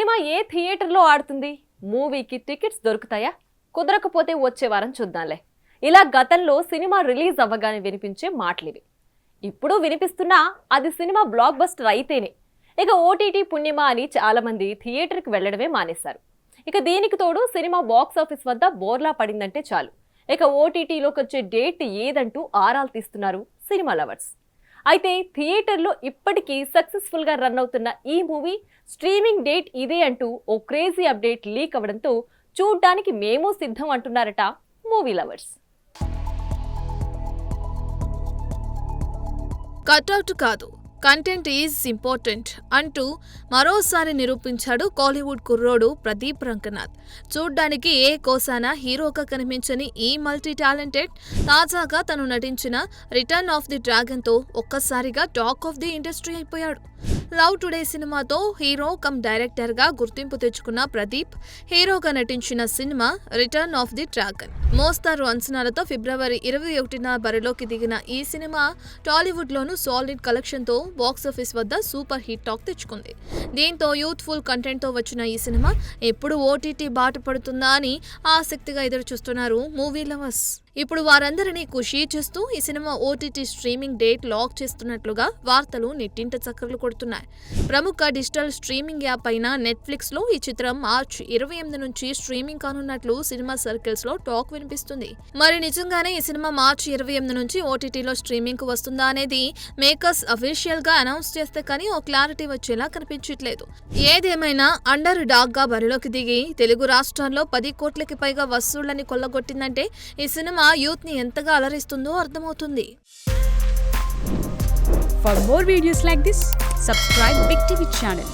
Cinema ఏ థియేటర్లో ఆడుతుంది? మూవీకి టికెట్స్ దొరుకుతాయా? కుదరకపోతే వచ్చే వారం చూద్దాంలే. ఇలా గతంలో సినిమా రిలీజ్ అవ్వగానే వినిపించే మాటలివి. ఇప్పుడు వినిపిస్తున్నా అది సినిమా బ్లాక్ బస్టర్ అయితేనే. ఇక ఓటీటీ పుణ్యమా అని చాలా మంది థియేటర్కి వెళ్లడమే మానేశారు. ఇక దీనికి తోడు సినిమా బాక్స్ ఆఫీస్ వద్ద బోర్లా పడిందంటే చాలు. ఇక ఓటీటీలోకి వచ్చే డేట్ ఏదంటూ ఆరాలు తీస్తున్నారు సినిమా లవర్స్. అయితే థియేటర్లో ఇప్పటికీ సక్సెస్ఫుల్ గా రన్ అవుతున్న ఈ మూవీ స్ట్రీమింగ్ డేట్ ఇదే అంటూ ఓ క్రేజీ అప్డేట్ లీక్ అవ్వడంతో చూడ్డానికి మేము సిద్ధం అంటున్నారట మూవీ లవర్స్. కట్అవుట్ కాదు, కంటెంట్ ఈజ్ ఇంపార్టెంట్ అంటూ మరోసారి నిరూపించాడు కోలీవుడ్ కుర్రోడు ప్రదీప్ రంగనాథ్. చూడ్డానికి ఏ కోసాన హీరోగా కనిపించని ఈ మల్టీ టాలెంటెడ్ తాజాగా తను నటించిన రిటర్న్ ఆఫ్ ది డ్రాగన్ తో ఒక్కసారిగా టాక్ ఆఫ్ ది ఇండస్ట్రీ అయిపోయాడు. లవ్ టుడే సినిమాతో హీరో కమ్ డైరెక్టర్ గా గుర్తింపు తెచ్చుకున్న ప్రదీప్ హీరోగా నటించిన cinema return of the dragon. మోస్తారు అంచనాలతో ఫిబ్రవరి 21న బరిలోకి దిగిన ఈ సినిమా టాలీవుడ్ లోనూ సాలిడ్ కలెక్షన్ తో బాక్సాఫీస్ వద్ద సూపర్ హిట్ టాక్ తెచ్చుకుంది. దీంతో యూత్ఫుల్ కంటెంట్ తో వచ్చిన ఈ సినిమా ఎప్పుడు ఓటీటీ బాట పడుతుందా అని ఆసక్తిగా ఎదురు చూస్తున్నారు మూవీ లవర్స్. ఇప్పుడు వారందరినీ ఖుషీ చేస్తూ ఈ సినిమా ఓటీటీ స్ట్రీమింగ్ డేట్ లాక్ చేస్తున్నట్లుగా వార్తలు నెట్టింట చక్కర్లు కొడుతున్నాయి. ప్రముఖ డిజిటల్ స్ట్రీమింగ్ యాప్ అయిన నెట్ఫ్లిక్స్ లో ఈ చిత్రం మార్చి 28 నుంచి స్ట్రీమింగ్ కానున్నట్లు సినిమా సర్కిల్స్ లో టాక్ వినిపిస్తుంది. మరి నిజంగానే ఈ సినిమా మార్చి 28 నుంచి ఓటీటీలో స్ట్రీమింగ్ కు వస్తుందా అనేది మేకర్స్ అఫీషియల్ గా అనౌన్స్ చేస్తే కానీ ఓ క్లారిటీ వచ్చేలా కనిపించట్లేదు. ఏదేమైనా అండర్ డాగ్ గా బరిలోకి దిగి తెలుగు రాష్ట్రాల్లో 10 కోట్లకి పైగా వసూళ్లని కొల్లగొట్టిందంటే ఈ సినిమా యూత్ ని ఎంతగా అలరిస్తుందో అర్థమవుతుంది. For more videos like this, subscribe Big TV channel.